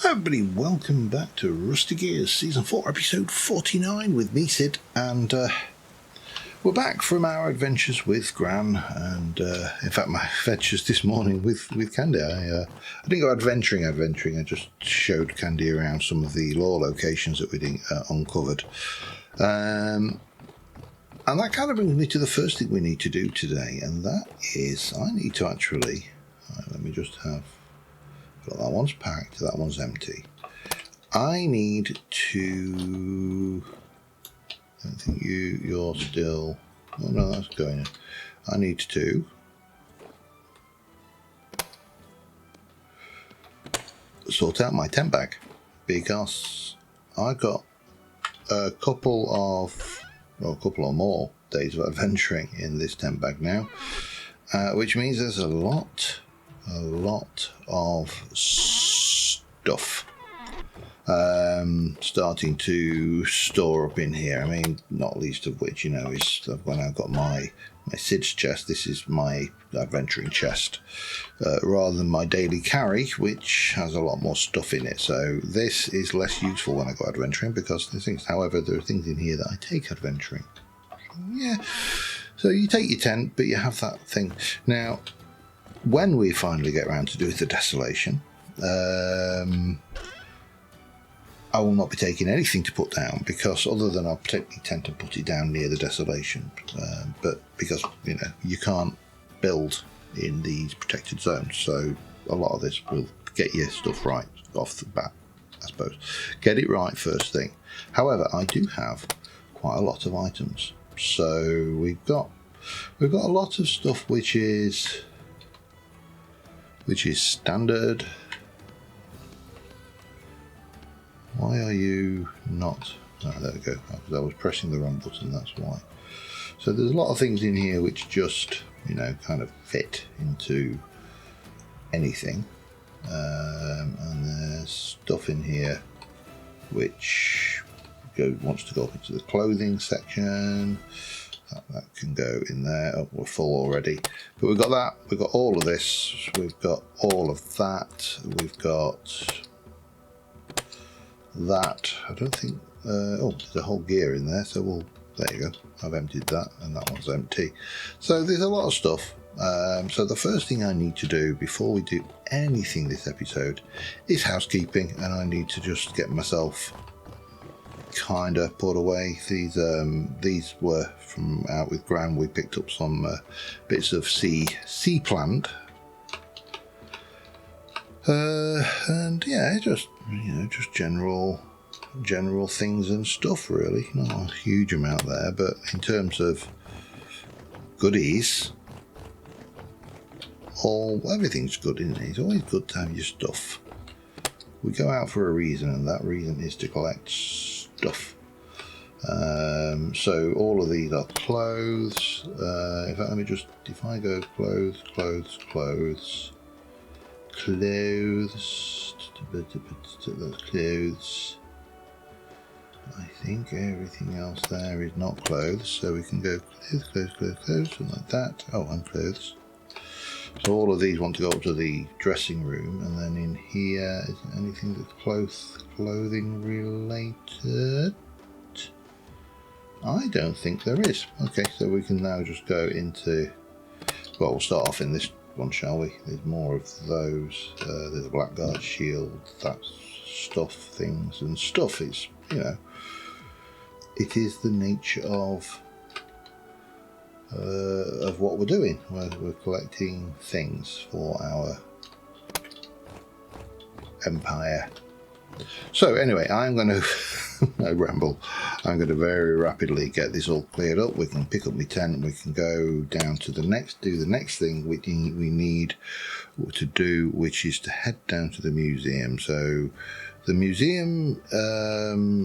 Everybody, welcome back to Rusty Gears Season 4, Episode 49 with me, Sid, and we're back from our adventures with Gran, and in fact my adventures this morning with Candy. I didn't go adventuring, I just showed Candy around some of the lore locations that we uncovered. And that kind of brings me to the first thing we need to do today, and that is I need to actually, let me just have, well, that one's packed, that one's empty. I need to, I don't think you're still, oh no, that's going in. I need to sort out my tent bag, because I got a couple or more days of adventuring in this tent bag now, which means there's a lot of stuff starting to store up in here. I mean, not least of which, is when I've got my Sid's chest. This is my adventuring chest, rather than my daily carry, which has a lot more stuff in it. So this is less useful when I go adventuring, because however, there are things in here that I take adventuring. Yeah, so you take your tent, but you have that thing. Now, when we finally get around to doing the desolation, I will not be taking anything to put down, because other than I'll particularly tend to put it down near the desolation, but because you can't build in these protected zones, so a lot of this will get your stuff right off the bat, I suppose. Get it right first thing. However, I do have quite a lot of items, so we've got a lot of stuff which is standard. Why are you not? Oh, there we go. I was pressing the wrong button, that's why. So there's a lot of things in here which just, kind of fit into anything. And there's stuff in here which wants to go up into the clothing section. That can go in there. Oh, we're full already. But we've got that. We've got all of this. We've got all of that. We've got that. I don't think... there's a whole gear in there. So there you go. I've emptied that, and that one's empty. So there's a lot of stuff. So the first thing I need to do before we do anything this episode is housekeeping, and I need to just get myself kind of put away. These were from out with Gran. We picked up some bits of sea plant, and yeah, just general things and stuff, really. Not a huge amount there, but in terms of goodies, everything's good, isn't it? It's always good to have your stuff. We go out for a reason, and that reason is to collect stuff. So all of these are clothes. In fact, let me just, if I go clothes, that's clothes. I think everything else there is not clothes, so we can go clothes, something like that. Oh, and clothes. So all of these want to go up to the dressing room, and then in here, is there anything that's clothing related? I don't think there is. Okay, so we can now just go into, well, we'll start off in this one, shall we? There's more of those. There's a blackguard shield, that things and stuff is, it is the nature of what we're doing. We're collecting things for our empire. So anyway, I'm going to no ramble. I'm going to very rapidly get this all cleared up. We can pick up my tent, and we can go down to do the next thing we need to do, which is to head down to the museum. So the museum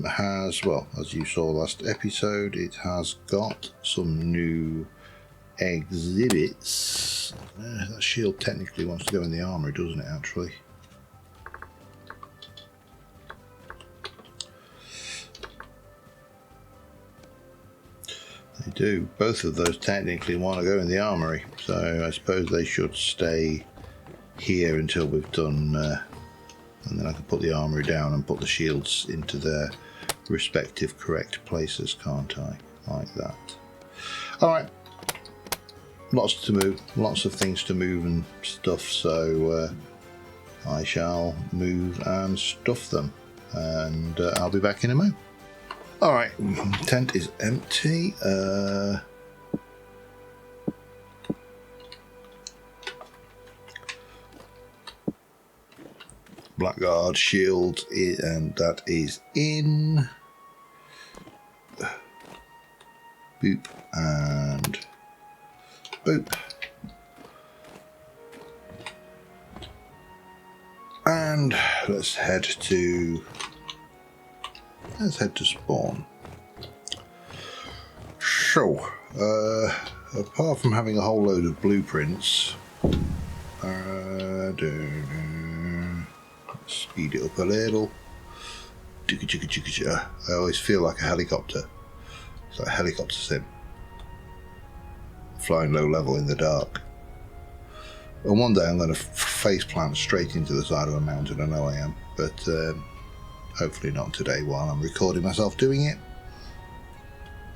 has, well, as you saw last episode, it has got some new exhibits. That shield technically wants to go in the armory, doesn't it, actually? They do. Both of those technically want to go in the armory, so I suppose they should stay here until we've done and then I can put the armoury down and put the shields into their respective correct places, can't I? Like that. Alright, lots to move, lots of things to move and stuff, so I shall move and stuff them, and I'll be back in a moment. Alright, tent is empty. Blackguard shield, and that is in. Boop and boop. And let's head to spawn. So, apart from having a whole load of blueprints, speed it up a little. I always feel like a helicopter. It's like a helicopter sim. Flying low level in the dark. And one day I'm going to face plant straight into the side of a mountain. I know I am, but hopefully not today while I'm recording myself doing it.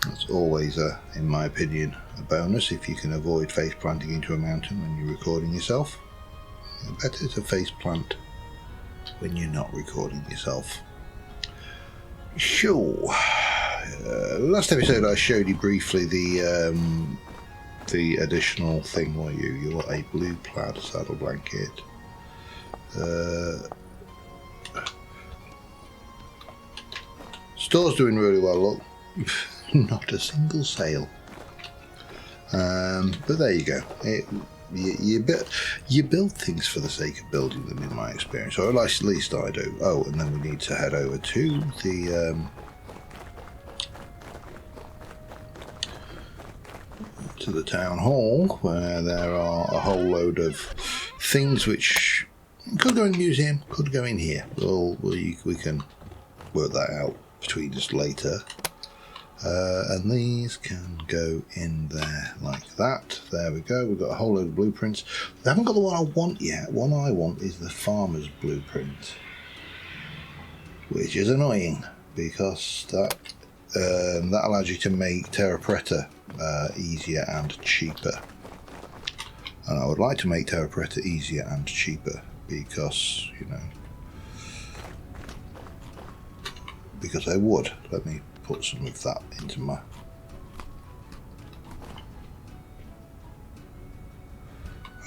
That's always, in my opinion, a bonus if you can avoid face planting into a mountain when you're recording yourself. Better to face plant when you're not recording yourself. So, last episode I showed you briefly the additional thing where you got a blue plaid saddle blanket. Store's doing really well, look. Not a single sale. But there you go. You build things for the sake of building them, in my experience, or at least I do. Oh, and then we need to head over to the town hall, where there are a whole load of things which could go in the museum, could go in here. We can work that out between us later. And these can go in there like that. There we go. We've got a whole load of blueprints. We haven't got the one I want yet. One I want is the farmer's blueprint, which is annoying because that allows you to make terra preta easier and cheaper. And I would like to make terra preta easier and cheaper because, you know, because I would. Let me put some of that into my...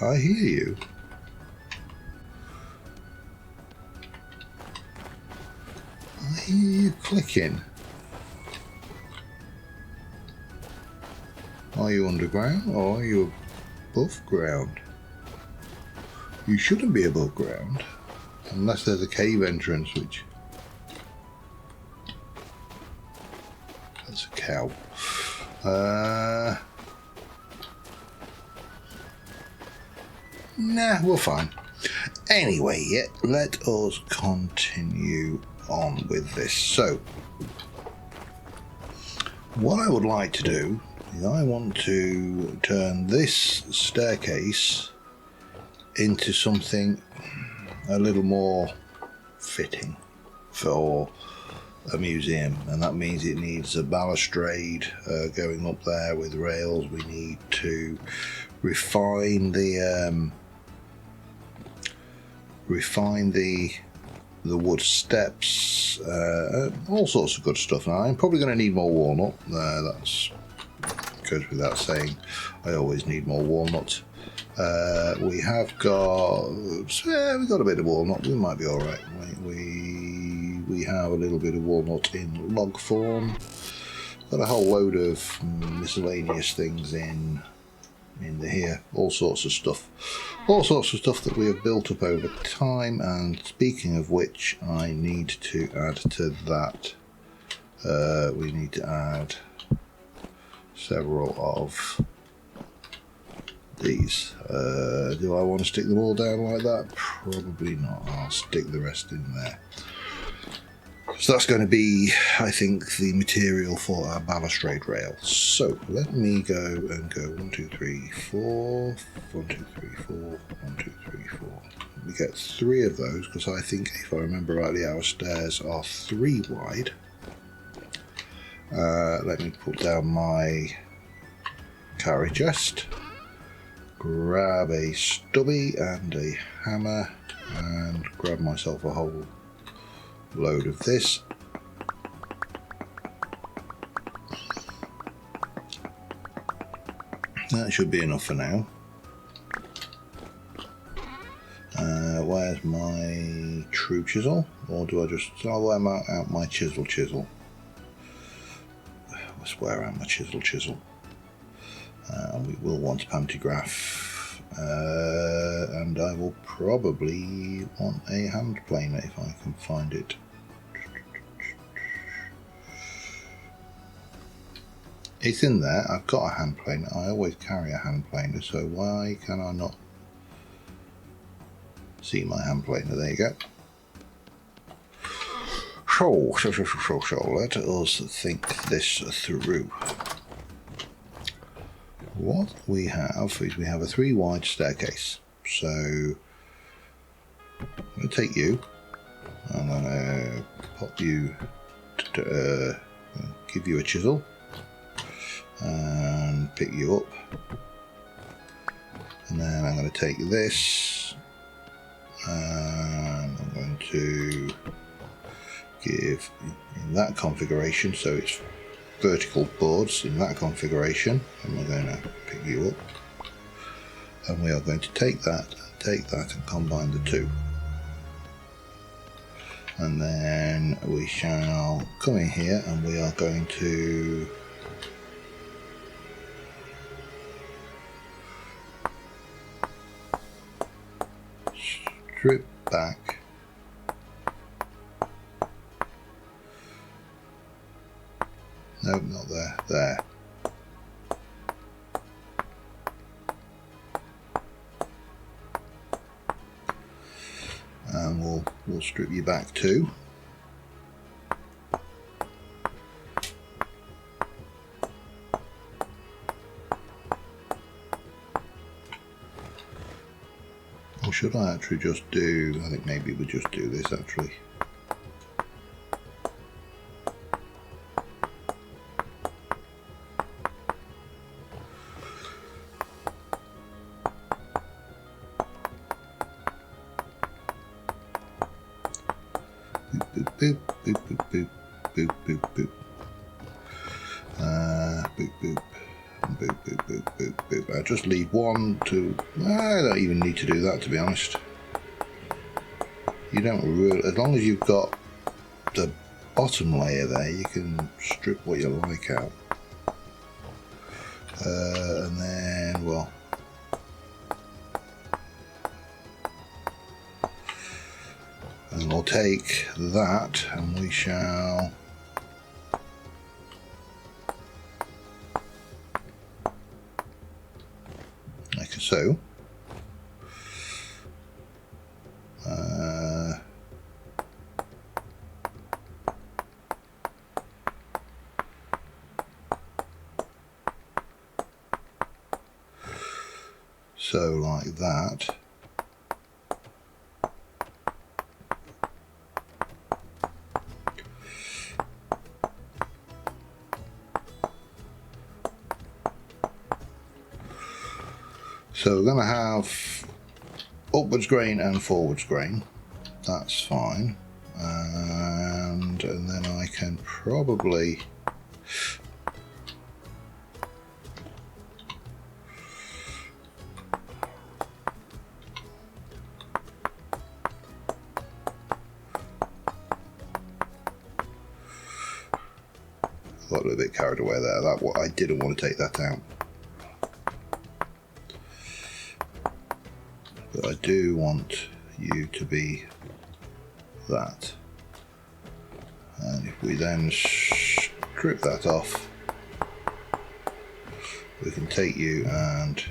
I hear you. I hear you clicking. Are you underground or are you above ground? You shouldn't be above ground unless there's a cave entrance, which... That's a cow. Nah, we're fine. Anyway, let us continue on with this. So, what I would like to do is I want to turn this staircase into something a little more fitting for a museum, and that means it needs a balustrade going up there with rails. We need to refine the wood steps, all sorts of good stuff. Now I'm probably going to need more walnut. That's goes without saying. I always need more walnut. We have got we've got a bit of walnut. We might be all right. We have a little bit of walnut in log form. Got a whole load of miscellaneous things in here. All sorts of stuff that we have built up over time. And speaking of which, I need to add to that. We need to add several of these. Do I want to stick them all down like that? Probably not. I'll stick the rest in there. So that's going to be, I think, the material for our balustrade rail. So let me go and go 1, 2, 3, 4, 1, 2, 3, 4, 1, 2, 3, 4. we get 3 of those, because I think, if I remember rightly, our stairs are 3 wide. Let me put down my carry chest, grab a stubby and a hammer, and grab myself a whole load of this. That should be enough for now. Where's my true chisel? Or do I just... I'll wear out my chisel. Let's wear out my chisel. We will want a pantograph. And I will probably want a hand planer if I can find it. It's in there. I've got a hand planer. I always carry a hand planer, so why can I not see my hand planer? There you go. So let us think this through. What we have is we have a 3 wide staircase. So I'm going to take you. I'm going to pop you to give you a chisel and pick you up, and then I'm going to take this and I'm going to give in that configuration, so it's vertical boards in that configuration, and we're going to pick you up, and we are going to take that and combine the 2, and then we shall come in here and we are going to strip back no, not there, and we'll strip you back too. Or should I actually just do, I think maybe we'll just do this actually. Boop, boop, boop, boop, boop, boop, boop. Boop, boop. Boop, boop, boop, boop, boop. I just leave 1, 2. I don't even need to do that, to be honest. You don't really, as long as you've got the bottom layer there, you can strip what you like out. And then, well, and we'll take that and we shall like so. So like that. So we're going to have upwards grain and forwards grain. That's fine. And then I can probably got a little bit carried away there. That what I didn't want to take that out. But I do want you to be that. And if we then strip that off, we can take you and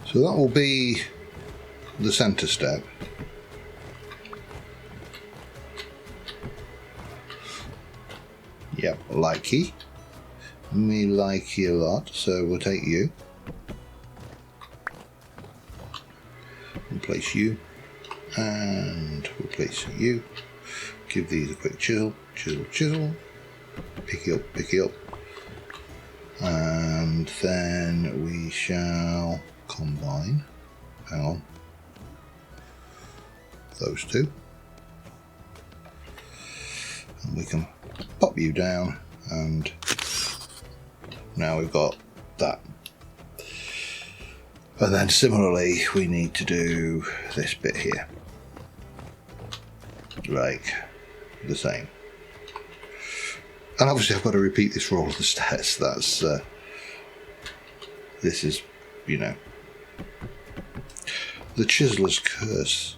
so that will be the center step, likey. Me likey a lot, so we'll take you. We'll place you. And we'll place you. Give these a quick chisel, chisel, chisel. Pick it up, pick it up. And then we shall combine. Hang on. Those two. And we can pop you down, and now we've got that. And then similarly we need to do this bit here, like the same. And obviously I've got to repeat this for all of the stairs. That's this is, you know, the chiseler's curse.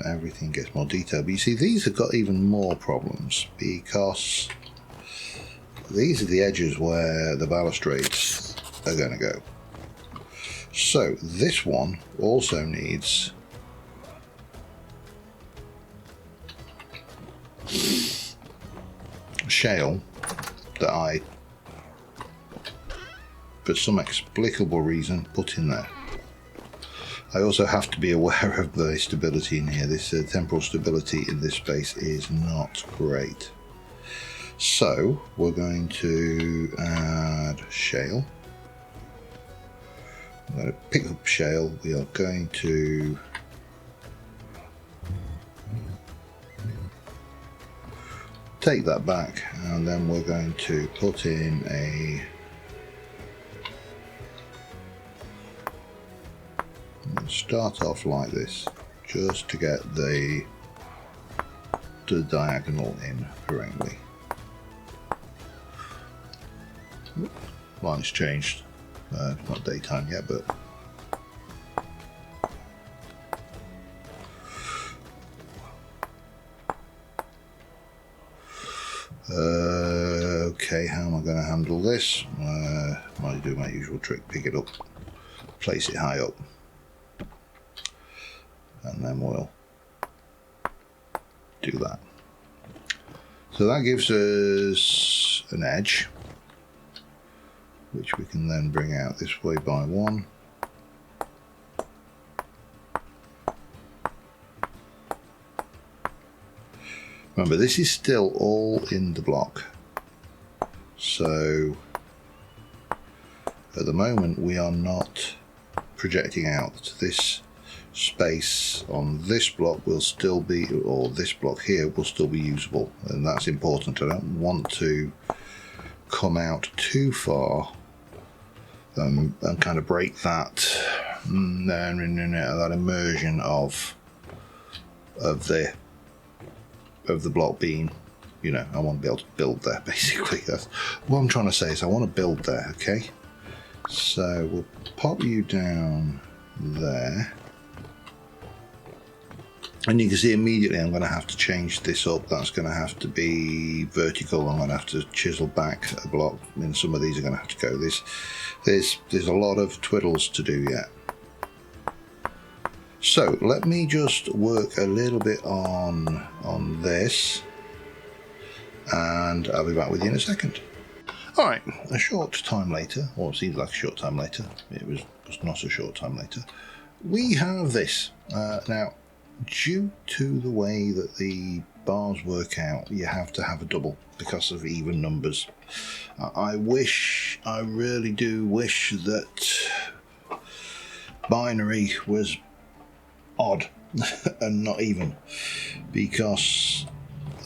Everything gets more detailed, but you see these have got even more problems because these are the edges where the balustrades are going to go. So this one also needs shale that I, for some explicable reason, put in there. I also have to be aware of the stability in here. This temporal stability in this space is not great. So we're going to add shale. I'm going to pick up shale. We are going to take that back, and then we're going to put in a start off like this, just to get the diagonal in correctly. Line's changed. It's not daytime yet, but okay, how am I going to handle this? Might do my usual trick, pick it up, place it high up, and then we'll do that. So that gives us an edge, which we can then bring out this way by one. Remember, this is still all in the block, so at the moment we are not projecting out. This space on this block will still be, or this block here will still be usable, and that's important. I don't want to come out too far and kind of break that that immersion of the block being, you know, I want to be able to build there, basically. That's what I'm trying to say, is I want to build there. Okay, so we'll pop you down there, and you can see immediately I'm going to have to change this up. That's going to have to be vertical. I'm going to have to chisel back a block. I mean, some of these are going to have to go. There's a lot of twiddles to do yet. So let me just work a little bit on this, and I'll be back with you in a second. Alright, a short time later, or it seems like a short time later, it was not a short time later, we have this. Now, due to the way that the bars work out, you have to have a double because of even numbers. I really do wish that binary was odd and not even, because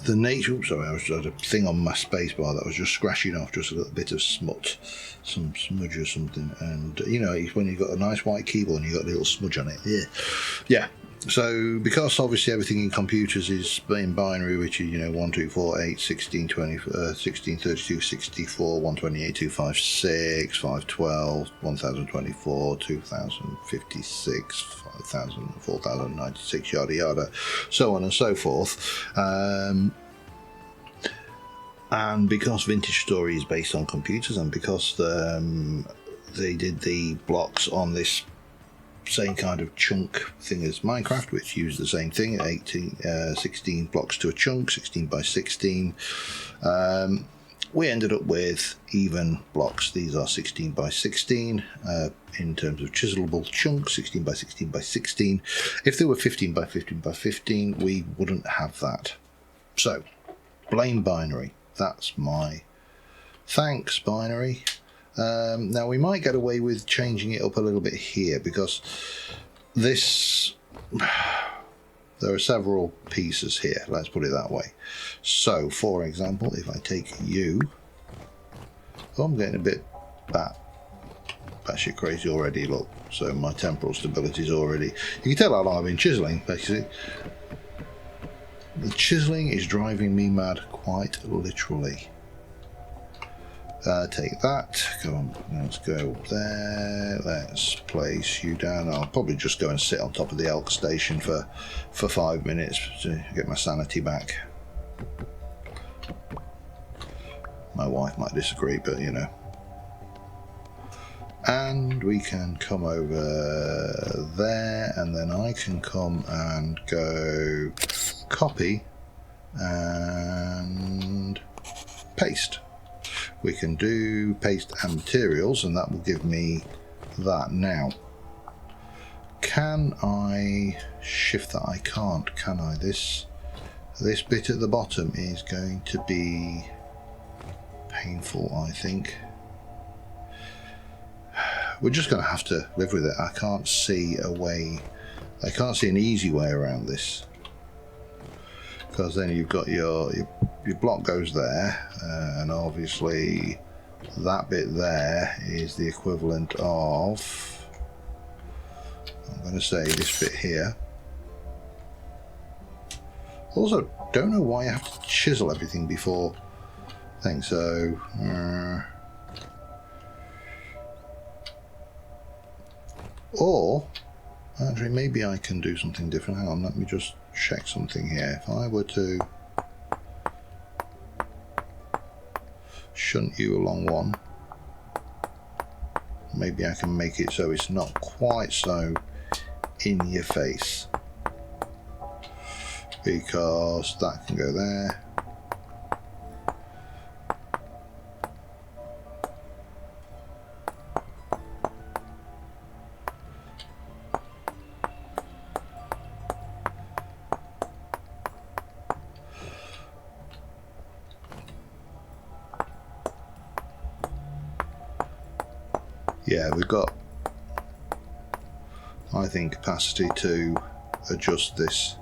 the nature, sorry, I had a thing on my space bar that was just scratching off just a little bit of smut, some smudge or something, and you know, when you've got a nice white keyboard and you've got a little smudge on it, yeah. So because obviously everything in computers is in binary, which is, you know, 1, 2, 4, 8, 16, 20, 16, 32, 64, 128, 256, 512, 1024, 2056, 5000, 4096, yada yada, so on and so forth. And because Vintage Story is based on computers, and because they did the blocks on this same kind of chunk thing as Minecraft, which used the same thing, 16 blocks to a chunk, 16 by 16. we ended up with even blocks. These are 16 by 16 in terms of chiselable chunks, 16 by 16 by 16. If they were 15 by 15 by 15, we wouldn't have that. So, blame binary. That's my thanks, binary. Now, we might get away with changing it up a little bit here, because this... there are several pieces here, let's put it that way. So, for example, if I take you... Oh, I'm getting a bit batshit crazy already, look. So my temporal stability is already... You can tell how long I've been chiseling, basically. The chiseling is driving me mad, quite literally. Take that, go on, let's go up there, let's place you down. I'll probably just go and sit on top of the elk station for 5 minutes to get my sanity back. My wife might disagree, but you know. And we can come over there, and then I can come and go copy and paste. We can do paste and materials, and that will give me that. Now, can I shift that? I can't, can I? This bit at the bottom is going to be painful, I think. We're just going to have to live with it. I can't see a way, I can't see an easy way around this. Because then you've got your block goes there, and obviously that bit there is the equivalent of, I'm going to say this bit here. Also, don't know why I have to chisel everything before thing. So or actually maybe I can do something different. Hang on, let me just check something here. If I were to shunt you along one, maybe I can make it so it's not quite so in your face, because that can go there. Yeah, we've got, I think, capacity to adjust this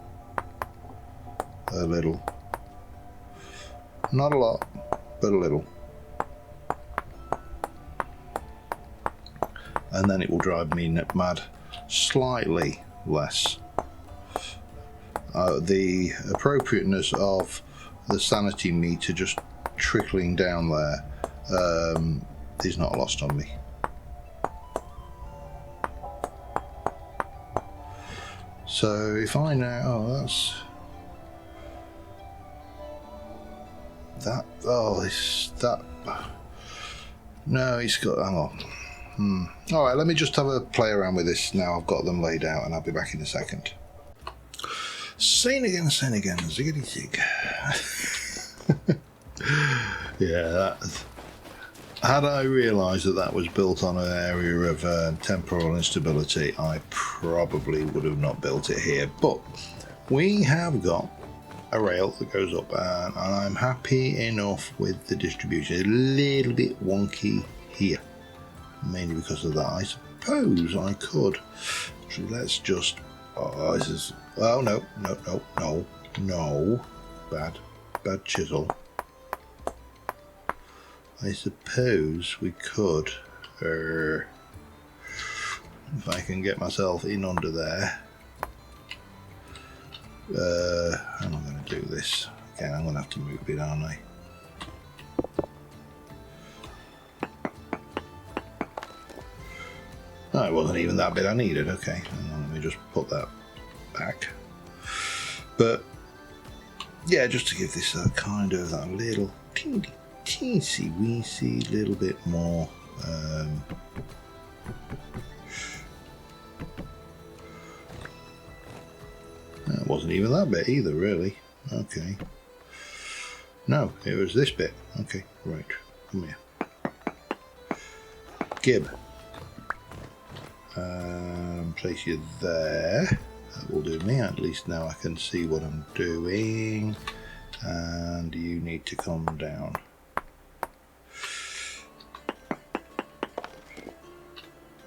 a little. Not a lot, but a little. And then it will drive me mad slightly less. The appropriateness of the sanity meter just trickling down there is not lost on me. So if I now, oh, that's that. Oh, it's that. No, it's got. Hang on. All right, let me just have a play around with this now. I've got them laid out, and I'll be back in a second. Sane again, ziggity zig. Yeah, that. Had I realised that that was built on an area of temporal instability, I probably would have not built it here. But we have got a rail that goes up, and I'm happy enough with the distribution. A little bit wonky here, mainly because of that. I suppose I could. So let's just. Oh, this is. Oh no! Bad chisel. I suppose we could, if I can get myself in under there. How am I going to do this? Again, I'm going to have to move it, aren't I? Oh, it wasn't even that bit I needed. Okay, hang on, let me just put that back. But yeah, just to give this a kind of that little teensy weensy little bit more it wasn't even that bit either, really. Okay, No, it was this bit. Okay, right. Come here. Gib. Place you there. That will do me. At least now I can see what I'm doing. And you need to come down.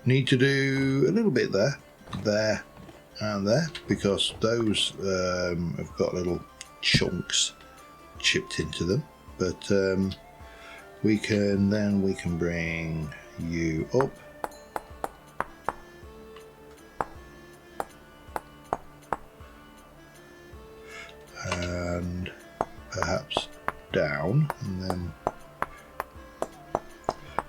Need to do a little bit there, there, and there, because those have got little chunks chipped into them. But we can bring you up. And perhaps down, and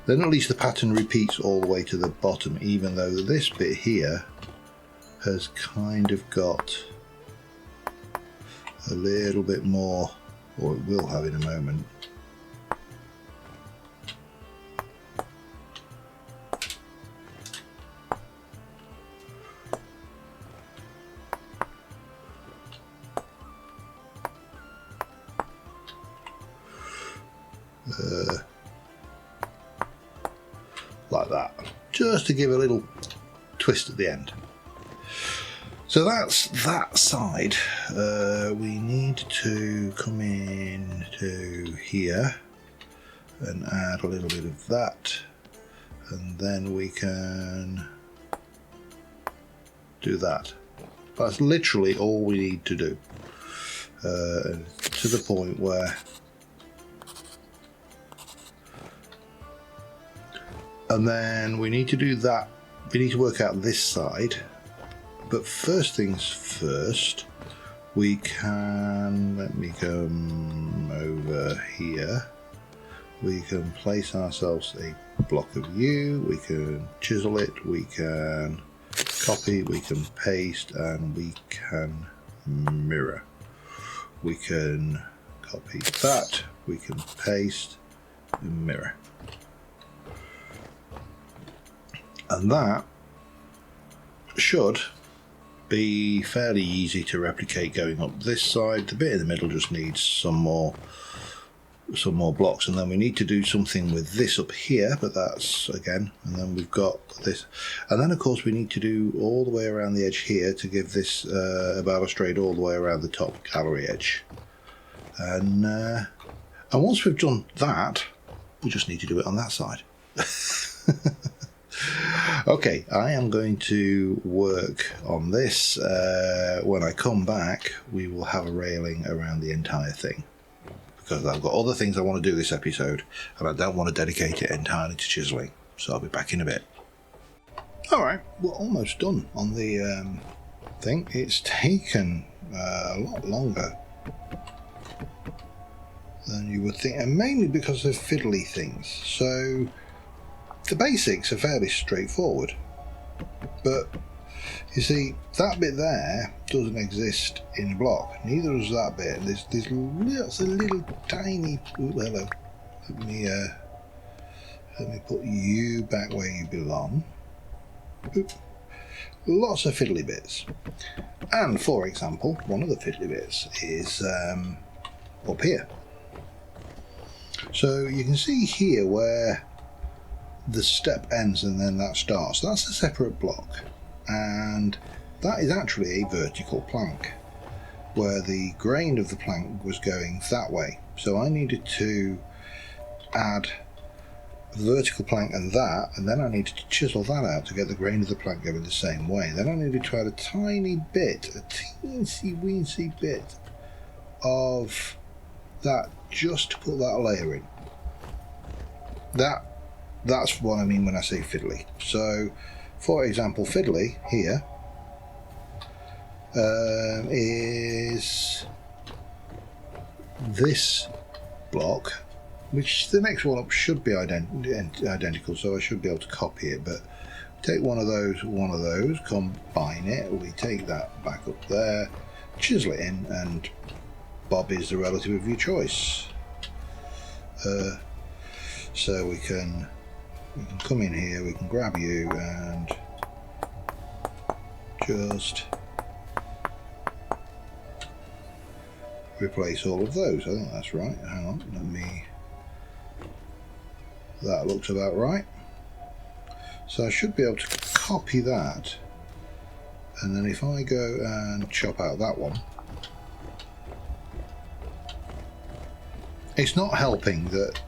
then at least the pattern repeats all the way to the bottom, even though this bit here has kind of got a little bit more, or it will have in a moment. Like that, just to give a little twist at the end. So that's that side. We need to come in to here and add a little bit of that, and then we can do that. That's literally all we need to do, to the point where, and then we need to do that. We need to work out this side, but first things first, we can, let me come over here, we can place ourselves a block of U, we can chisel it, we can copy, we can paste, and we can mirror. We can copy that, we can paste and mirror. And that should be fairly easy to replicate going up this side. The bit in the middle just needs some more blocks, and then we need to do something with this up here, but that's again, and then we've got this, and then of course we need to do all the way around the edge here to give this a balustrade all the way around the top gallery edge. And once we've done that, we just need to do it on that side. Okay, I am going to work on this. When I come back, we will have a railing around the entire thing, because I've got other things I want to do this episode, and I don't want to dedicate it entirely to chiseling. So I'll be back in a bit. Alright, we're almost done on the thing. It's taken a lot longer than you would think, and mainly because of fiddly things. So the basics are fairly straightforward, but you see, that bit there doesn't exist in a block. Neither does that bit. There's lots of little tiny. Ooh, hello. Let me put you back where you belong. Oop. Lots of fiddly bits. And for example, one of the fiddly bits is up here. So you can see here where the step ends and then that starts. That's a separate block, and that is actually a vertical plank where the grain of the plank was going that way. So I needed to add the vertical plank and then I needed to chisel that out to get the grain of the plank going the same way. Then I needed to add a tiny bit, a teensy weensy bit of that just to put that layer in. That's what I mean when I say fiddly. So, for example, fiddly here is this block, which the next one up should be identical, so I should be able to copy it. But take one of those, combine it, we take that back up there, chisel it in, and Bob is the relative of your choice. So we can come in here, we can grab you and just replace all of those. I think that's right. Hang on, that looks about right. So I should be able to copy that, and then if I go and chop out that one, it's not helping that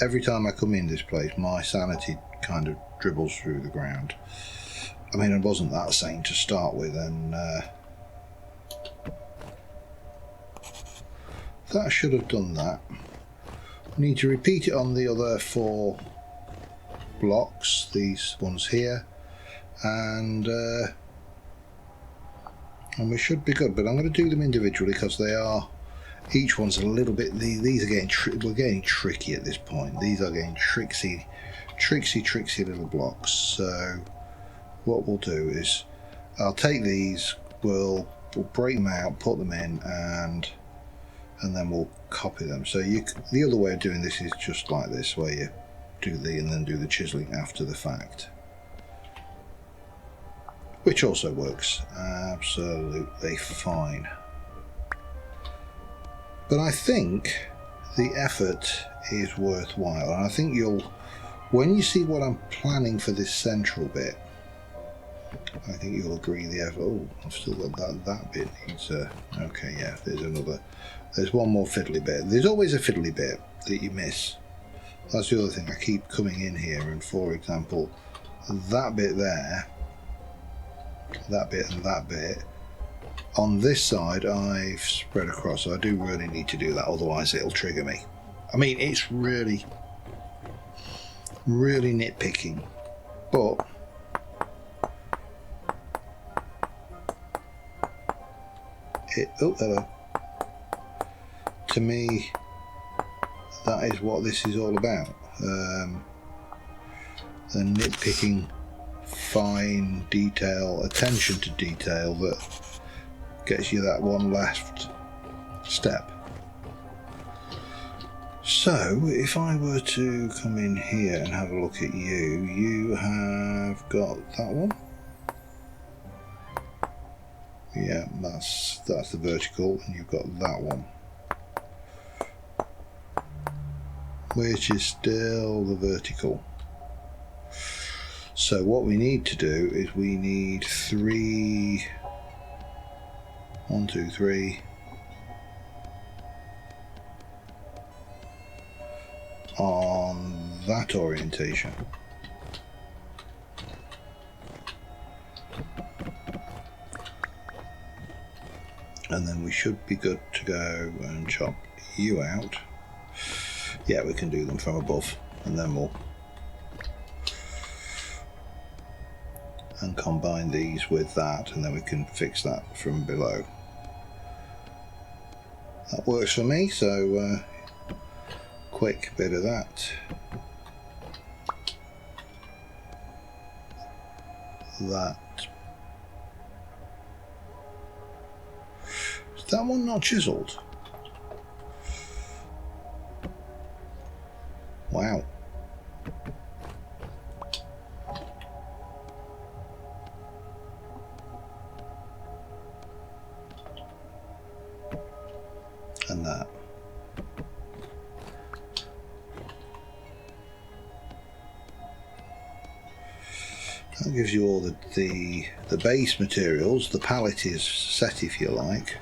every time I come in this place my sanity kind of dribbles through the ground. I mean, I wasn't that sane to start with, and that should have done that. Need to repeat it on the other 4 blocks, these ones here, and we should be good. But I'm going to do them individually because they are, each one's a little bit, these are getting we're getting tricky at this point. These are getting tricksy little blocks. So what we'll do is I'll take these, we'll break them out, put them in, and then we'll copy them. So the other way of doing this is just like this, where you do and then do the chiseling after the fact, which also works absolutely fine. But I think the effort is worthwhile, and I think when you see what I'm planning for this central bit, I think you'll agree the effort. Oh, I've still got that bit needs okay, yeah, there's one more fiddly bit. There's always a fiddly bit that you miss. That's the other thing. I keep coming in here, and for example, that bit there, that bit and that bit, on this side I've spread across, so I do really need to do that, otherwise it'll trigger me. I mean, it's really nitpicking, but oh, hello. To me, that is what this is all about. The nitpicking, fine detail, attention to detail that gets you that one last step. So if I were to come in here and have a look at you, you have got that one. Yeah, that's the vertical, and you've got that one, which is still the vertical. So what we need to do is we need 3, 1, 2, 3 on that orientation. And then we should be good to go and chop you out. Yeah, we can do them from above, and then we'll combine these with that, and then we can fix that from below. That works for me, so quick bit of that. Is that one not chiseled? Wow. And that. That gives you all the base materials. The palette is set, if you like.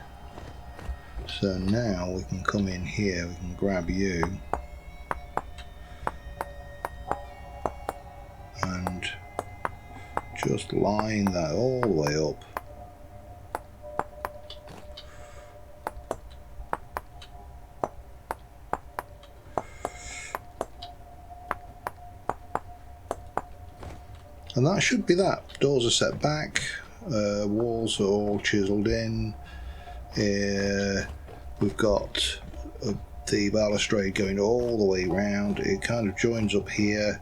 So now we can come in here, we can grab you and just line that all the way up. And that should be that. Doors are set back, walls are all chiseled in. We've got the balustrade going all the way round. It kind of joins up here,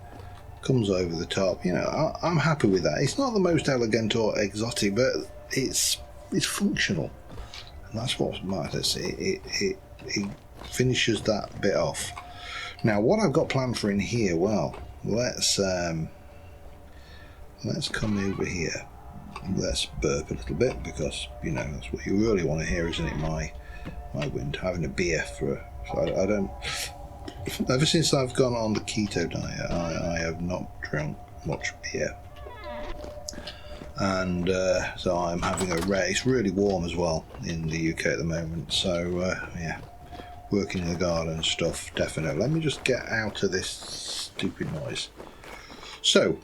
comes over the top. You know, I'm happy with that. It's not the most elegant or exotic, but it's functional, and that's what matters. It finishes that bit off. Now, what I've got planned for in here, well, let's come over here. Let's burp a little bit, because you know that's what you really want to hear, isn't it? My I wouldn't. Having a beer I don't. Ever since I've gone on the keto diet, I have not drunk much beer, and so I'm having a rare. It's really warm as well in the UK at the moment, so yeah, working in the garden and stuff. Definitely. Let me just get out of this stupid noise. So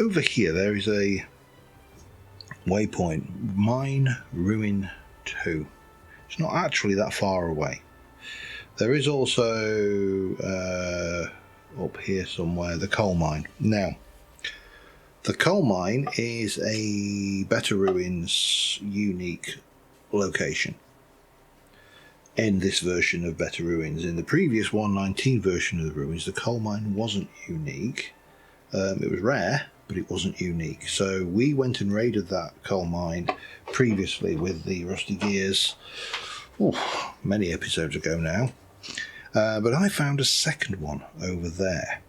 over here there is a waypoint, Mine Ruin 2. It's not actually that far away. There is also up here somewhere the coal mine. Now, the coal mine is a Better Ruins unique location in this version of Better Ruins. In the previous 1.19 version of the Ruins, the coal mine wasn't unique. It was rare, but it wasn't unique. So we went and raided that coal mine previously with the Rusty Gears, many episodes ago now. But I found a second one over there.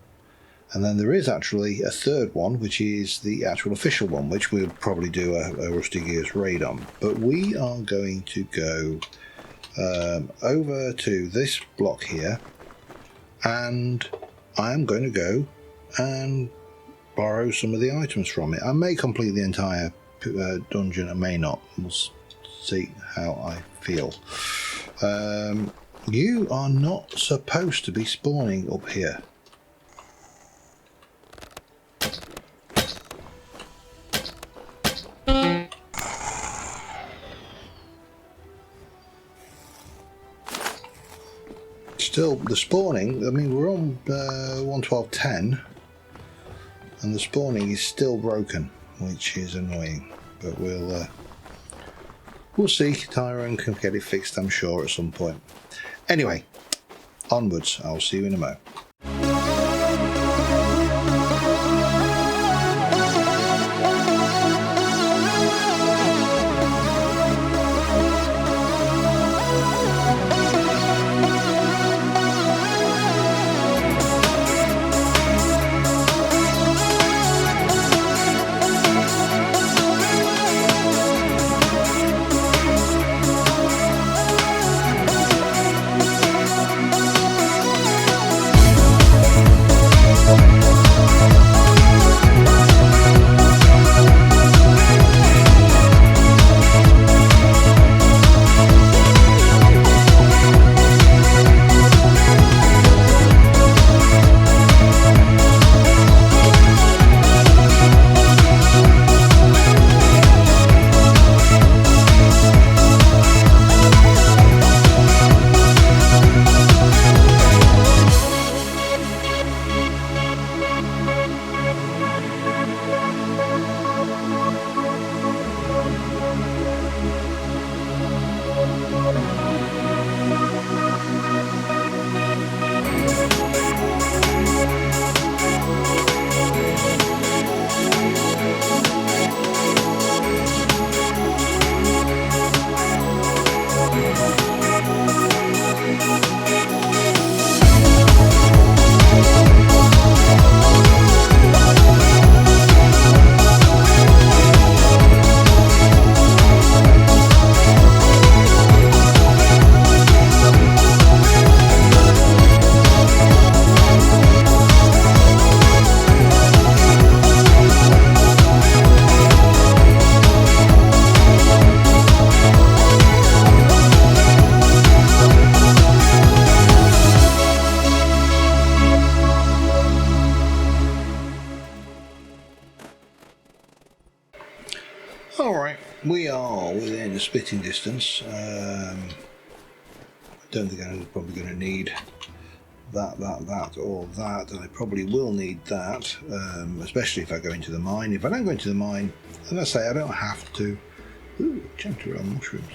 And then there is actually a third one, which is the actual official one, which we'll probably do a Rusty Gears raid on. But we are going to go over to this block here, and I am going to go and borrow some of the items from it. I may complete the entire dungeon, I may not. We'll see how I feel. You are not supposed to be spawning up here. Still, the spawning, I mean, we're on 1.12.10 and the spawning is still broken, which is annoying, but we'll see. Tyrone can get it fixed, I'm sure, at some point. Anyway, onwards. I'll see you in a moment. Alright, we are within the spitting distance. I don't think I'm probably going to need that, or that, and I probably will need that, especially if I go into the mine. If I don't go into the mine, and I say I don't have to. Ooh, jumped around mushrooms.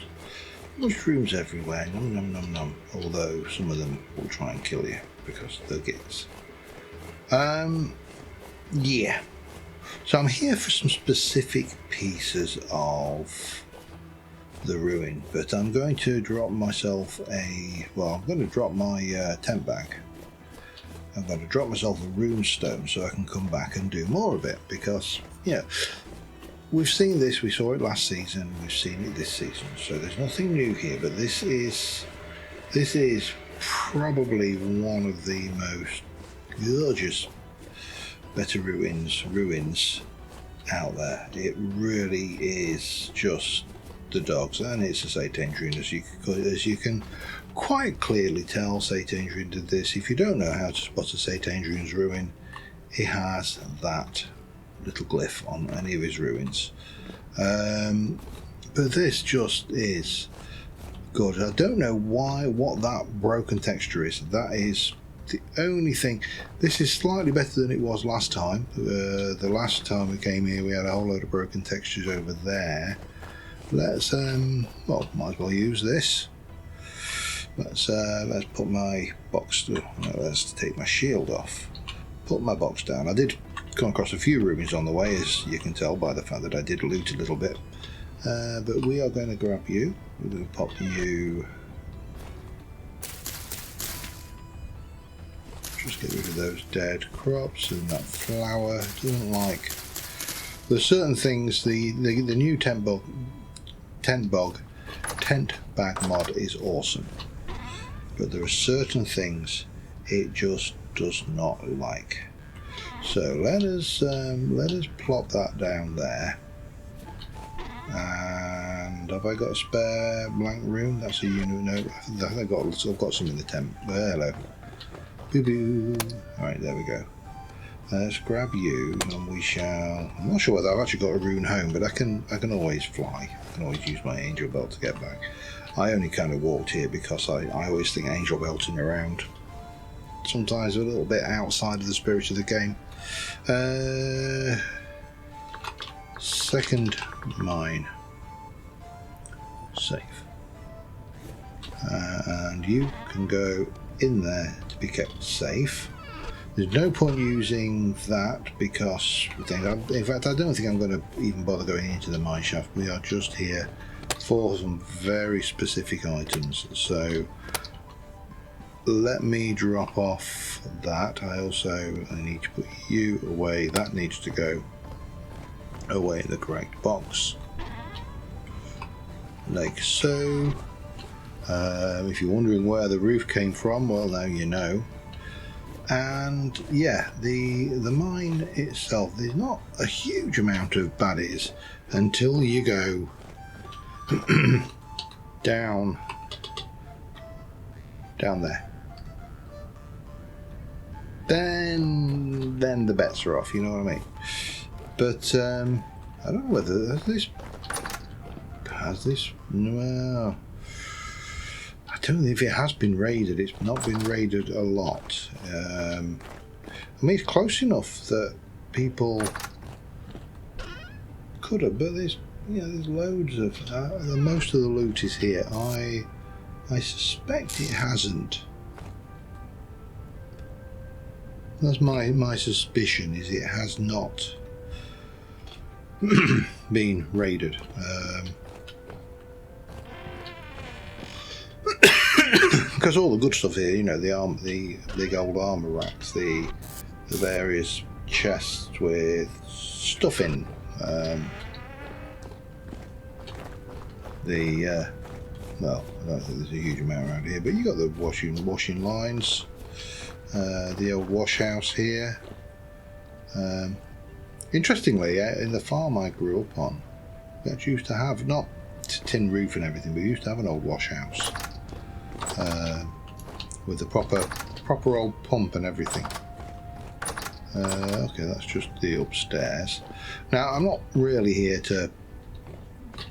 Mushrooms everywhere, nom nom nom nom. Although some of them will try and kill you because they're gits. Yeah. So I'm here for some specific pieces of the ruin, but I'm going to drop myself I'm going to drop my tent bag. I'm going to drop myself a rune stone so I can come back and do more of it, because, you know, we've seen this. We saw it last season. We've seen it this season. So there's nothing new here. But this is probably one of the most gorgeous better ruins out there. It really is just the dogs, and it's a Satangrian, as you can quite clearly tell. Satangrian did this. If you don't know how to spot a Satangrian's ruin, he has that little glyph on any of his ruins. But this just is good. I don't know what that broken texture is. That is the only thing. This is slightly better than it was last time. The last time we came here, we had a whole load of broken textures over there. Let's well, might as well use this. Let's put my box. Let's take my shield off. Put my box down. I did come across a few rubies on the way, as you can tell by the fact that I did loot a little bit. But we are going to grab you. We're going to pop you. Just get rid of those dead crops and that flower. Doesn't like. There's certain things. The new tent bag mod is awesome, but there are certain things it just does not like. So let us plop that down there. And have I got a spare blank room? That's a unit. No, I've got some in the tent. Hello. Boo boo. Alright, there we go. Let's grab you, and we shall. I'm not sure whether I've actually got a rune home, but I can always fly. I can always use my angel belt to get back. I only kind of walked here because I always think angel belting around sometimes a little bit outside of the spirit of the game. Second mine. Safe. And you can go in there to be kept safe. There's no point using that because, in fact, I don't think I'm going to even bother going into the mine shaft. We are just here for some very specific items. So let me drop off that. I need to put you away. That needs to go away in the correct box, like so. If you're wondering where the roof came from, well, now you know. And yeah, the mine itself, there's not a huge amount of baddies until you go down there. Then the bets are off, you know what I mean? But I don't know whether has this. Well, I don't know if it has been raided. It's not been raided a lot. I mean, it's close enough that people could have, but there's loads of. Most of the loot is here. I suspect it hasn't. That's my suspicion. Is it has not been raided. Because all the good stuff here, you know, the big old armor racks, the various chests with stuff in, well, I don't think there's a huge amount around here, but you got the washing lines, the old wash house here. Interestingly, in the farm I grew up on, we actually used to have, not tin roof and everything, but we used to have an old wash house. With the proper old pump and everything. Okay, that's just the upstairs. Now, I'm not really here to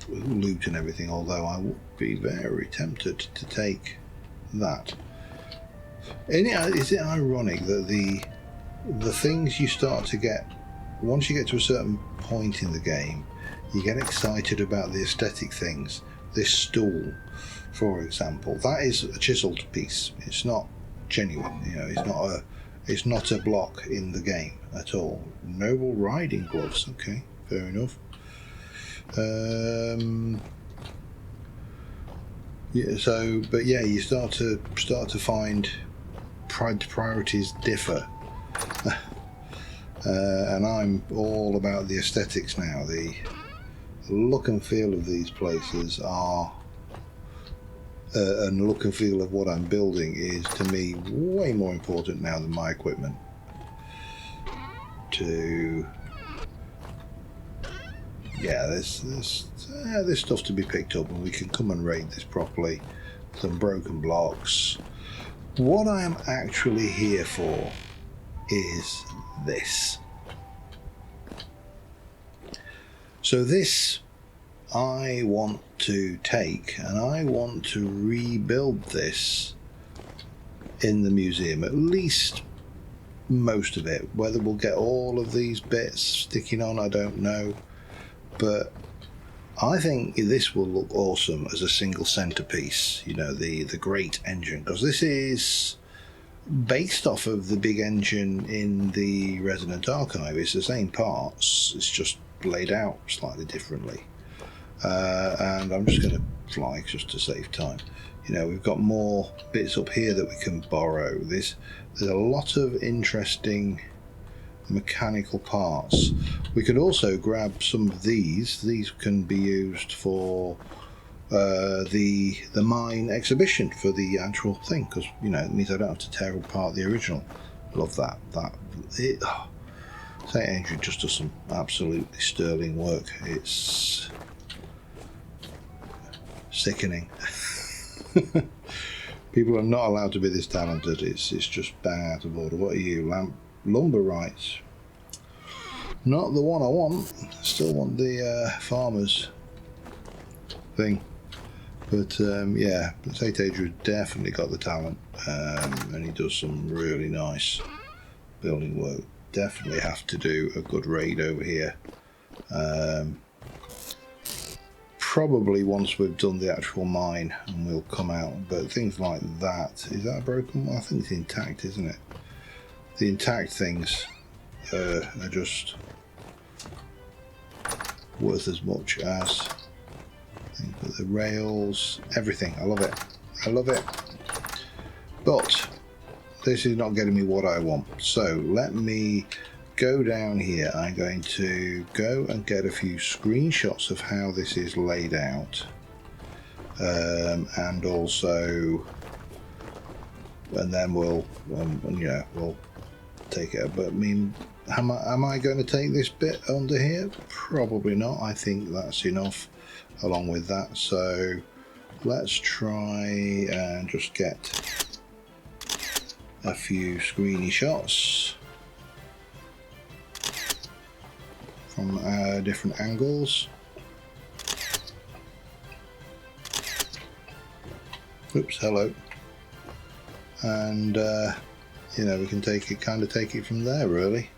loot and everything, although I would be very tempted to take that. Is it ironic that the things you start to get, once you get to a certain point in the game, you get excited about the aesthetic things. This stool, for example, that is a chiseled piece. It's not genuine, you know. It's not a block in the game at all. Noble riding gloves. Okay, fair enough. Yeah. So, but yeah, you start to find priorities differ, and I'm all about the aesthetics now. the look and feel of these places are, and the look and feel of what I'm building is to me way more important now than my equipment. Yeah, there's stuff to be picked up, and we can come and raid this properly. Some broken blocks. What I am actually here for is this. So this I want to take, and I want to rebuild this in the museum, at least most of it. Whether we'll get all of these bits sticking on, I don't know, but I think this will look awesome as a single centerpiece, you know, the great engine, because this is based off of the big engine in the Resident Archive. It's the same parts, it's just laid out slightly differently. And I'm just going to fly just to save time. You know, we've got more bits up here that we can borrow. There's a lot of interesting mechanical parts. We could also grab some of these. These can be used for the mine exhibition, for the actual thing, because, you know, it means I don't have to tear apart the original. Love that. St. Andrew just does some absolutely sterling work. It's sickening. People are not allowed to be this talented. It's just bang out of order. What are you? Lumber rights. Not the one I want. Still want the farmers thing. But yeah, St. Adrian's definitely got the talent, and he does some really nice building work. Definitely have to do a good raid over here. Probably once we've done the actual mine and we'll come out, but things like that, is that a broken one? I think it's intact, isn't it? The intact things are just worth as much as the rails, everything. I love it. I love it. But this is not getting me what I want. So let me go down here. I'm going to go and get a few screenshots of how this is laid out, and also, and then we'll take it. But I mean, am I going to take this bit under here? Probably not. I think that's enough along with that. So let's try and just get a few screeny shots from different angles. Oops, hello. And you know, we can take it from there, really.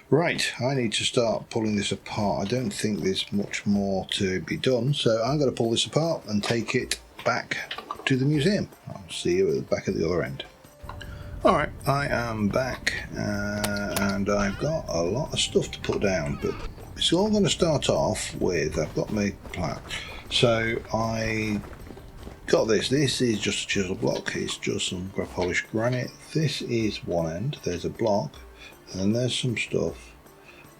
Right, I need to start pulling this apart. I don't think there's much more to be done, so I'm going to pull this apart and take it back to the museum. I'll see you back at the other end. Alright, I am back, and I've got a lot of stuff to put down, but it's all going to start off with, I've got my plan. So I got this. This is just a chisel block. It's just some polished granite. This is one end. There's a block, and then there's some stuff,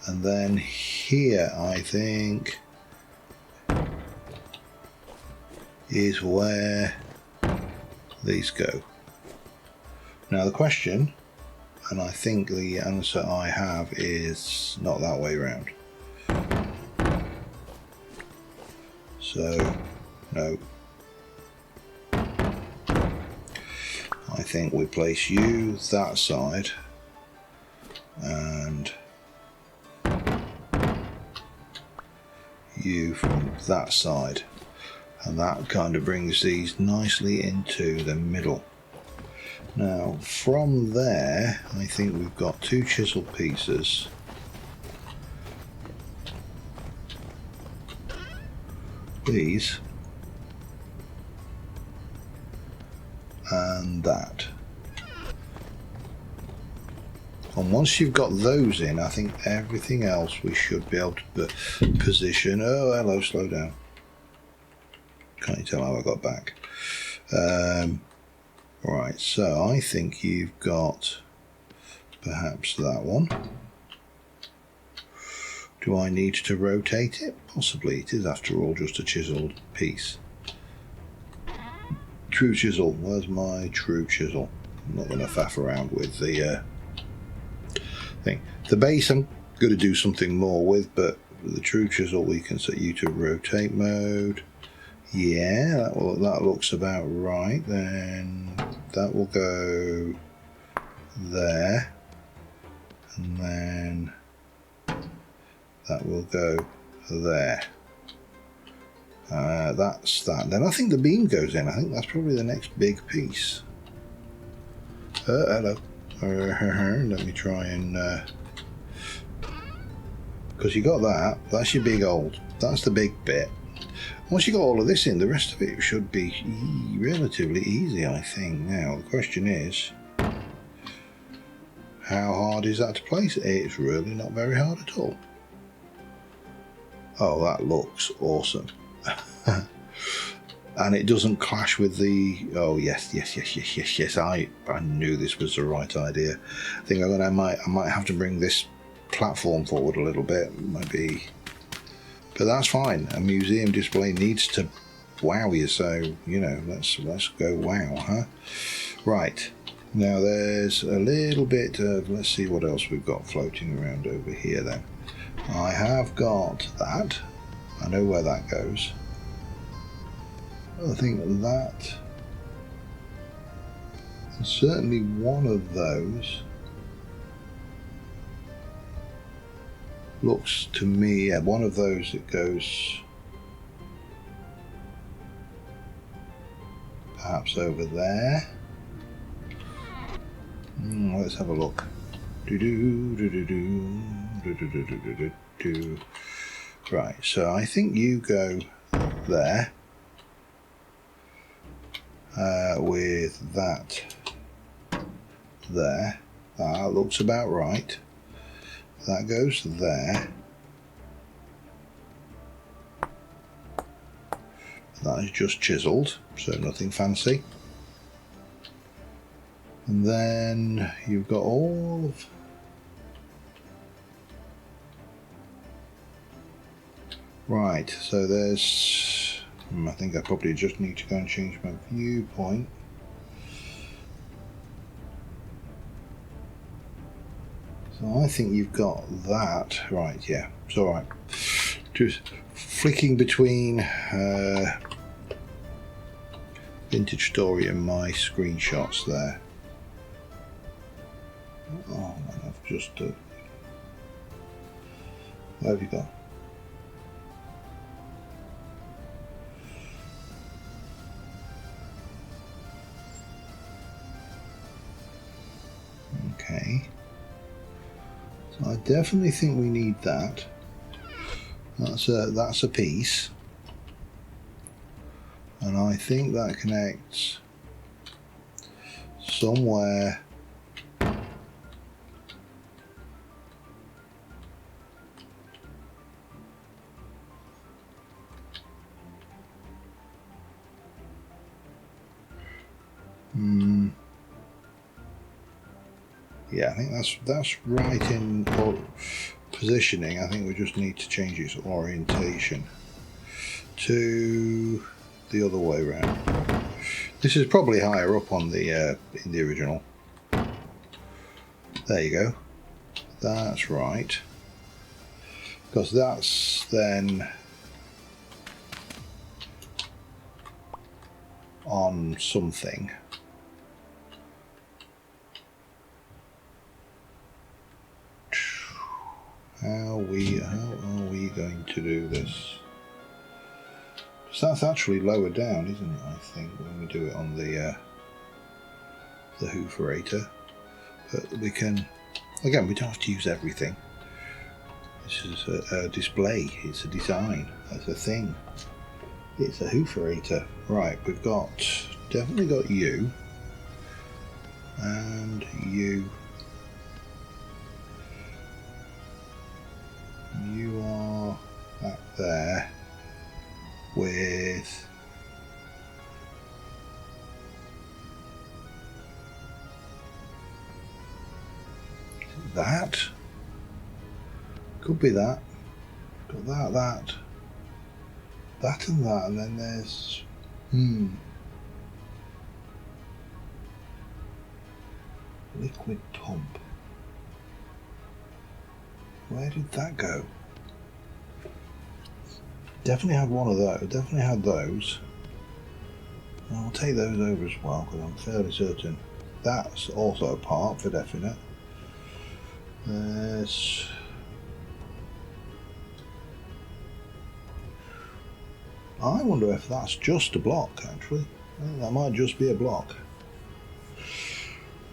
and then here I think is where these go. Now the question, and I think the answer I have, is not that way around. So no, I think we place you that side and you from that side, and that kind of brings these nicely into the middle. Now from there I think we've got two chisel pieces. These and that. And once you've got those in, I think everything else we should be able to position. Oh, hello, slow down. Can't you tell how I got back? Right, so I think you've got perhaps that one. Do I need to rotate it? Possibly. It is, after all, just a chiseled piece. True chisel. Where's my true chisel? I'm not going to faff around with the thing. The base I'm going to do something more with, but the true chisel we can set you to rotate mode. Yeah, that looks about right. Then that will go there, and then that will go there. That's that. Then I think the beam goes in. I think that's probably the next big piece. Hello. Let me try and... because you got that. That's your big old. That's the big bit. Once you got all of this in, the rest of it should be relatively easy, I think. Now, the question is, how hard is that to place? It's really not very hard at all. Oh, that looks awesome. And it doesn't clash with the... Oh, yes. I knew this was the right idea. I think I might have to bring this platform forward a little bit, maybe. But that's fine. A museum display needs to wow you, so, you know, let's go wow, huh? Right. Now there's a little bit of... Let's see what else we've got floating around over here then. I have got that. I know where that goes. I think that is certainly one of those. Looks to me, yeah, one of those that goes perhaps over there. Let's have a look. Right, so I think you go there with that there. That looks about right. That goes there. That is just chiseled, so nothing fancy. And then you've got all of... Right, so there's... I think I probably just need to go and change my viewpoint. So I think you've got that. Right, yeah, it's alright. Just flicking between Vintage Story and my screenshots there. Oh man, I've just... where have you gone? Okay. So I definitely think we need that. That's a piece. And I think that connects somewhere yeah, I think that's right in positioning. I think we just need to change its orientation to the other way around. This is probably higher up on the in the original. There you go. That's right. Because that's then on something. How are we going to do this? So that's actually lower down, isn't it? I think when we do it on the hooferator, but we can. Again, we don't have to use everything. This is a display. It's a design. It's a thing. It's a hooferator. Right, we've definitely got you and you. You are back there with that. Could be that. Got that and that, and then there's liquid pump. Where did that go? Definitely had one of those. Definitely had those. I'll take those over as well because I'm fairly certain that's also a part for definite. There's I wonder if that's just a block actually. I think that might just be a block.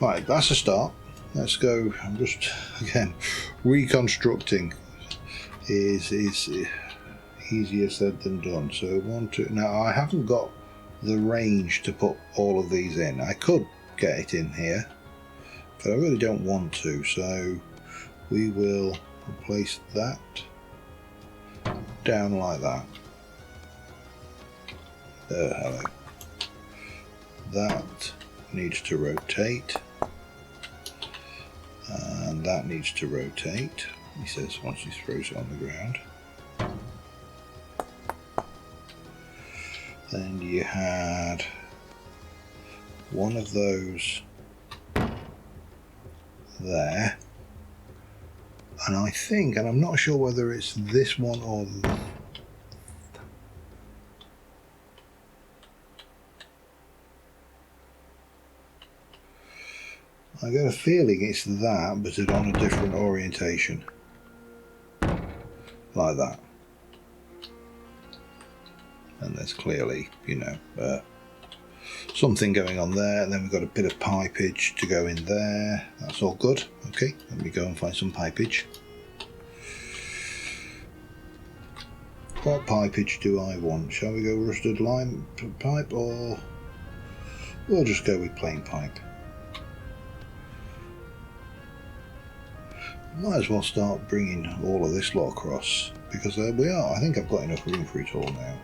Right, that's a start. Let's go. I'm just again reconstructing is easier said than done. So now I haven't got the range to put all of these in. I could get it in here, but I really don't want to, so we will place that down like that. Hello. That needs to rotate, and that needs to rotate, he says once he throws it on the ground. Then you had one of those there, and I think, and I'm not sure whether it's this one or I get a feeling it's that, but it's on a different orientation, like that. And there's clearly, you know, something going on there, and then we've got a bit of pipage to go in there. That's all good. Okay, let me go and find some pipage. What pipage do I want? Shall we go rusted lime pipe, or we'll just go with plain pipe? Might as well start bringing all of this lot across, because there we are. I think I've got enough room for it all now.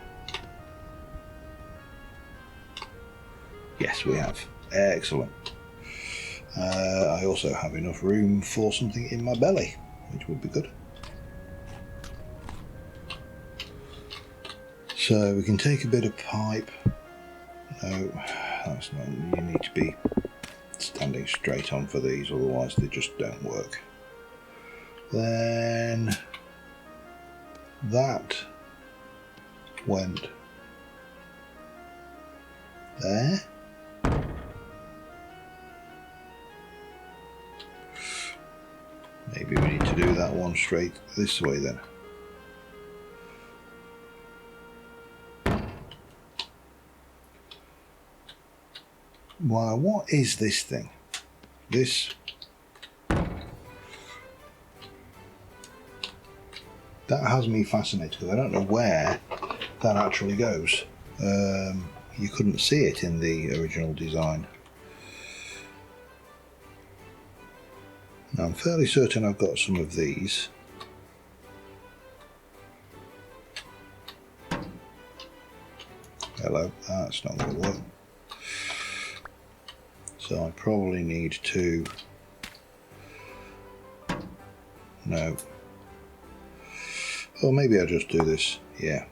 Yes, we have. Excellent. I also have enough room for something in my belly, which would be good. So we can take a bit of pipe. No, that's not. You need to be standing straight on for these, otherwise they just don't work. Then that went there. Maybe we need to do that one straight this way then. Wow, what is this thing? This... that has me fascinated because I don't know where that actually goes. You couldn't see it in the original design. Now I'm fairly certain I've got some of these. Hello, that's not going to work. So I probably need to... no. Or maybe I'll just do this, yeah.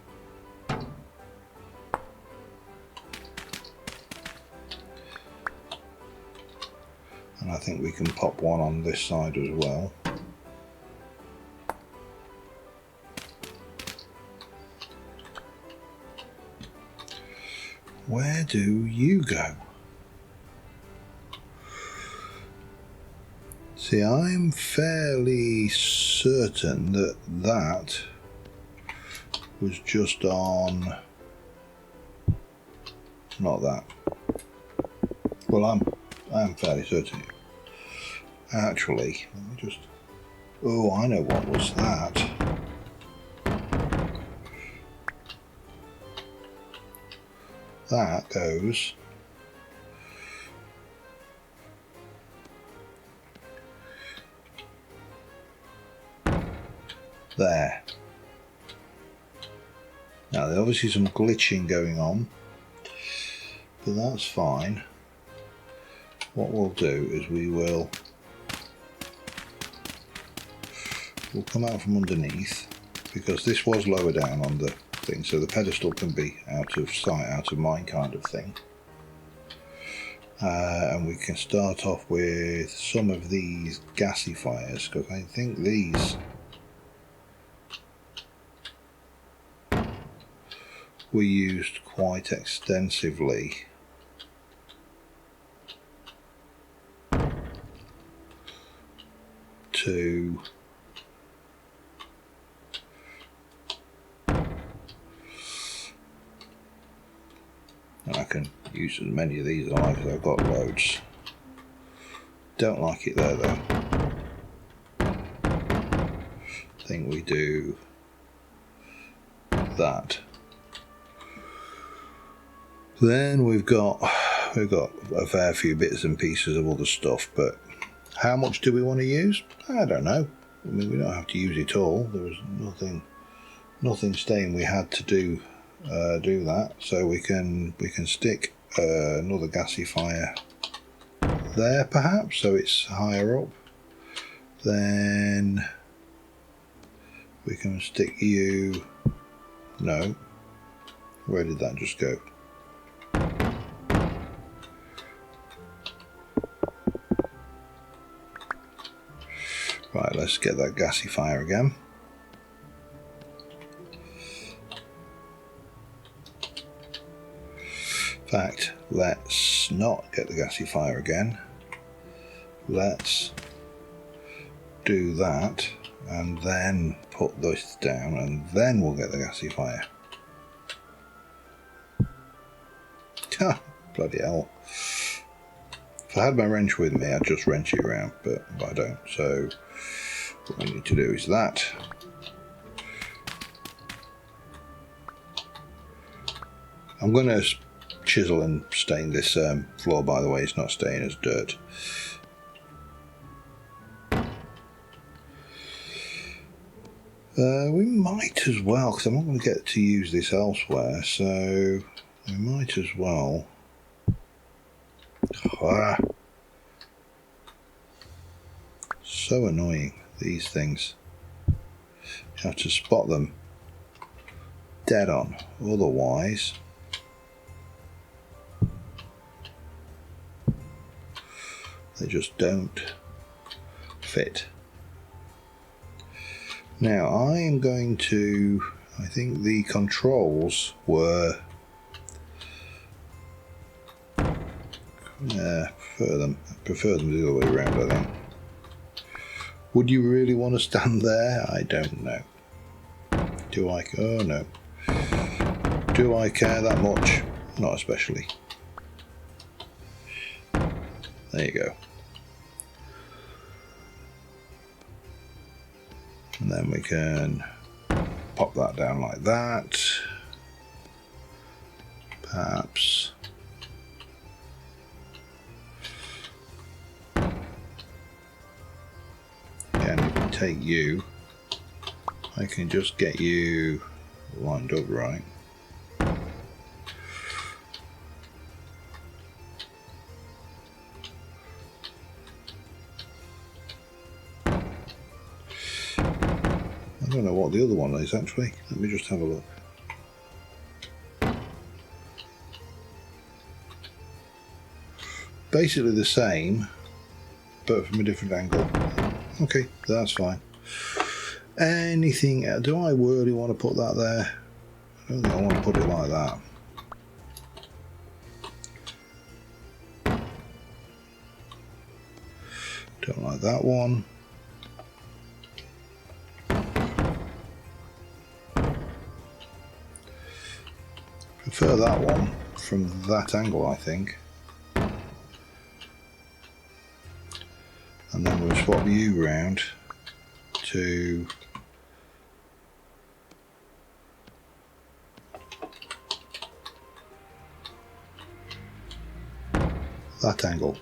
And I think we can pop one on this side as well. Where do you go? See, I'm fairly certain that that was just on... not that. Well, I'm fairly certain. Actually, let me just... oh, I know what was that. That goes... there. Now there's obviously some glitching going on, but that's fine. What we'll do is we'll come out from underneath. because this was lower down on the thing, so the pedestal can be out of sight, out of mind kind of thing. And we can start off with some of these gasifiers, because I think these were used quite extensively to I can use as many of these as I like, because I've got loads. Don't like it there though. I think we do that. Then we've got a fair few bits and pieces of other stuff, but how much do we want to use? I don't know. I mean, we don't have to use it all. There was nothing saying we had to do that, so we can stick another gasifier there perhaps, so it's higher up. Then we can stick you, no, where did that just go? Right, let's get that gasifier again. In fact, let's not get the gasifier again. Let's do that and then put this down, and then we'll get the gasifier. Ha! Bloody hell. If I had my wrench with me, I'd just wrench it around, but I don't. So what we need to do is that. I'm going to chisel and stain this floor, by the way. It's not staying as dirt. We might as well, because I'm not going to get to use this elsewhere, so we might as well. Ah. So annoying, these things. You have to spot them dead on, otherwise they just don't fit. Now I am going to, I think the controls were, prefer them the other way around, I think. Would you really want to stand there? I don't know. Do I? Oh no. Do I care that much? Not especially. There you go. And then we can pop that down like that. Perhaps. Again, if we take you, I can just get you lined up right. I don't know what the other one is actually. Let me just have a look. Basically the same, but from a different angle. Okay, that's fine. Anything else? Do I really want to put that there? I don't think I want to put it like that. Don't like that one. Prefer that one from that angle, I think. And then we'll swap you round to that angle.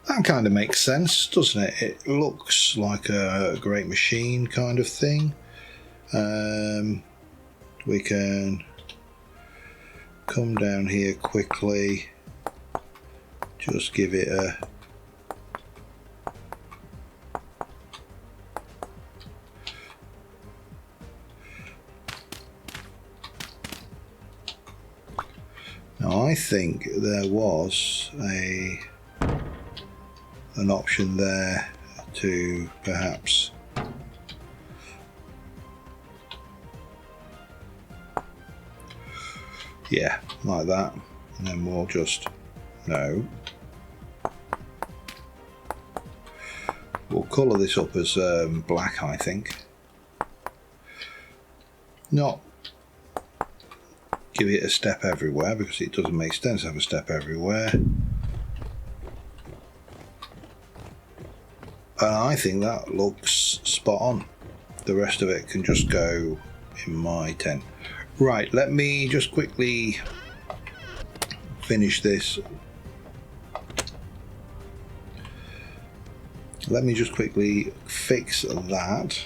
That kind of makes sense, doesn't it? It looks like a great machine kind of thing. We can come down here quickly, just give it a I think there was an option there to perhaps like that, and then we'll just we'll colour this up as black, I think. Not give it a step everywhere, because it doesn't make sense to have a step everywhere. And I think that looks spot on. The rest of it can just go in my tent. Right, let me just quickly finish this. Let me just quickly fix that.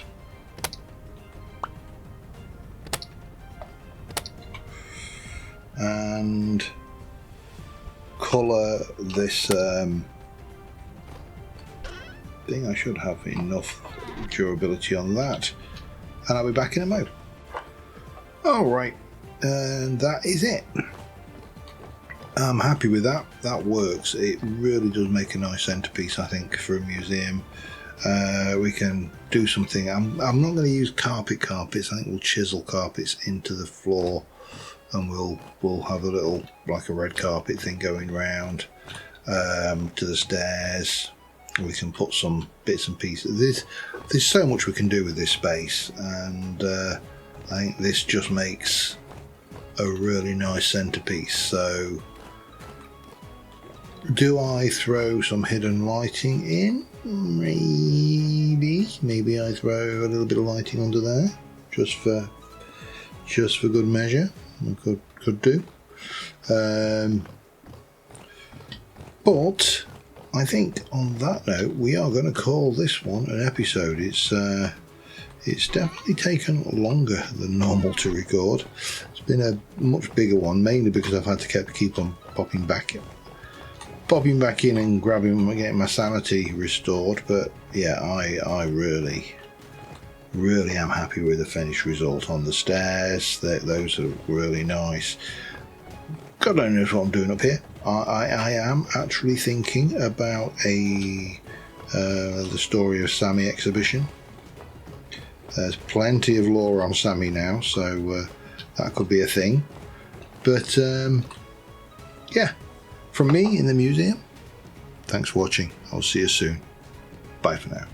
And colour this thing. I should have enough durability on that, and I'll be back in a mo. Alright, and that is it. I'm happy with that. That works. It really does make a nice centerpiece, I think, for a museum. We can do something. I'm not going to use carpets. I think we'll chisel carpets into the floor, and we'll have a little, like a red carpet thing going round to the stairs. We can put some bits and pieces. There's so much we can do with this space, and I think this just makes a really nice centerpiece. So do I throw some hidden lighting in? Maybe I throw a little bit of lighting under there, just for good measure. I could do. But I think on that note, we are going to call this one an episode. It's definitely taken longer than normal to record. It's been a much bigger one, mainly because I've had to keep on popping back in and getting my sanity restored. But yeah, I really am happy with the finished result on the stairs. Those are really nice. God only knows what I'm doing up here. I am actually thinking about the Story of Sammy exhibition. There's plenty of lore on Sammy now, so that could be a thing. But yeah, from me in the museum, thanks for watching. I'll see you soon. Bye for now.